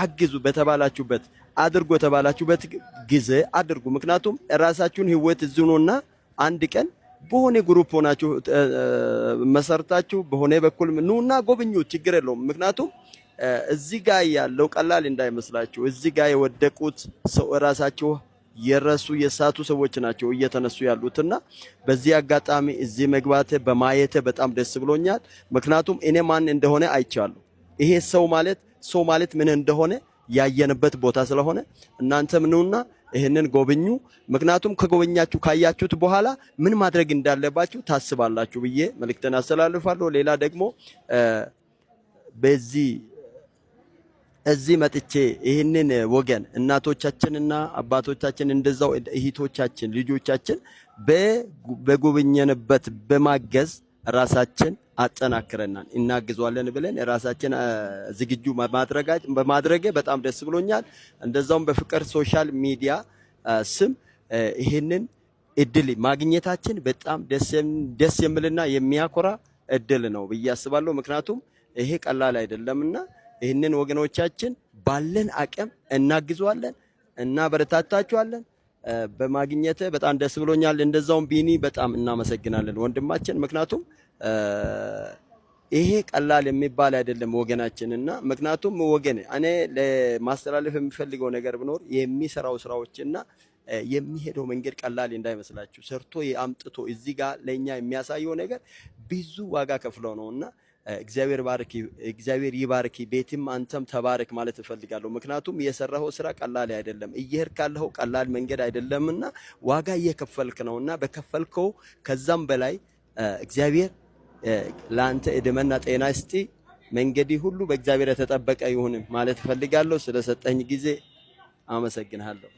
አግዙ በተባላችሁበት አድርጎ ተባላችሁበት ጊዜ አድርጉ። ምክንያቱም ራሳችሁን ህይወት ዝኑና አንድ ቀን በሆነ ግሩፕ ሆናችሁ መሰርታችሁ በሆነ በኩል ኑና ጎብኙ፣ ችግር የለውም። ምክንያቱም እዚህ ጋር ያለው ቀላል እንዳይመስላችሁ። እዚህ ጋር የወደቁት ሰው ራሳቸው የረሱ የሳቱ ሰዎች ናቸው እየተነሱ ያሉትና በዚህ አጋጣሚ እዚህ መግባቴ በማየቴ በጣም ደስ ብሎኛል። ምክንያቱም እኔ ማን እንደሆነ አይቻለሁ። ይሄ ሰው ማለት ምን እንደሆነ ያየንበት ቦታ ስለሆነ እናንተም ነውና ይሄንን ጎብኙ። ምክንያቱም ከጎበኛችሁ ካያችሁት በኋላ ምን ማድረግ እንዳለባችሁ ታስባላችሁ ብዬ መልእክቴን አስተላልፋለሁ። ሌላ ደግሞ እዚህ መጥቼ ይህንን ወገን እናቶቻችንና አባቶቻችን እንደዛው እህቶቻችን ልጆቻችን በጎበኘንበት በማገዝ ራሳችን አጠናክረናል እናግዟለን ብለን ራሳችን ዝግጁ በማድረግ በጣም ደስ ብሎኛል። እንደዛውም በፍቅር ሶሻል ሚዲያ ስም ይህንን እድል ማግኘታችን በጣም ደስ የሚልና የሚያኮራ እድል ነው ብዬ አስባለሁ። ምክንያቱም ይሄ ቀላል አይደለምና ይህንን ወገኖቻችን ባለን አቅም እናግዟለን እና በረታታችኋለን። በማግኘት በጣም ደስ ብሎኛል። እንደዛውም ቢኒ በጣም እናመሰግናለን ወንድማችን። ምክንያቱም ይሄ ቀላል የሚባል አይደለም ወገናችንና ምክንያቱም ወገን እኔ ለማስተላለፍ የሚፈልገው ነገር ቢኖር የሚሰራው ስራዎችና የሚሄደው መንገድ ቀላል እንዳይመስላችሁ። ሰርቶ አምጥቶ እዚህ ጋር ለኛ የሚያሳየው ነገር ብዙ ዋጋ ከፍለው ነውና እግዚአብሔር ይባርክ። ቤትም አንተም ተባረክ ማለት እፈልጋለሁ። ምክንያቱም የሰራው ስራ ቀላል አይደለም። እየሄድክ ያለው ቀላል መንገድ አይደለምና ዋጋ እየከፈልክ ነውና በከፈልከው ከዛም በላይ እግዚአብሔር ለአንተ እድሜና ጤና ይስጥ። መንገዲ ሁሉ በእግዚአብሔር የተጠበቀ ይሁን ማለት እፈልጋለሁ። ስለሰጠኝ ጊዜ አመሰግናለሁ።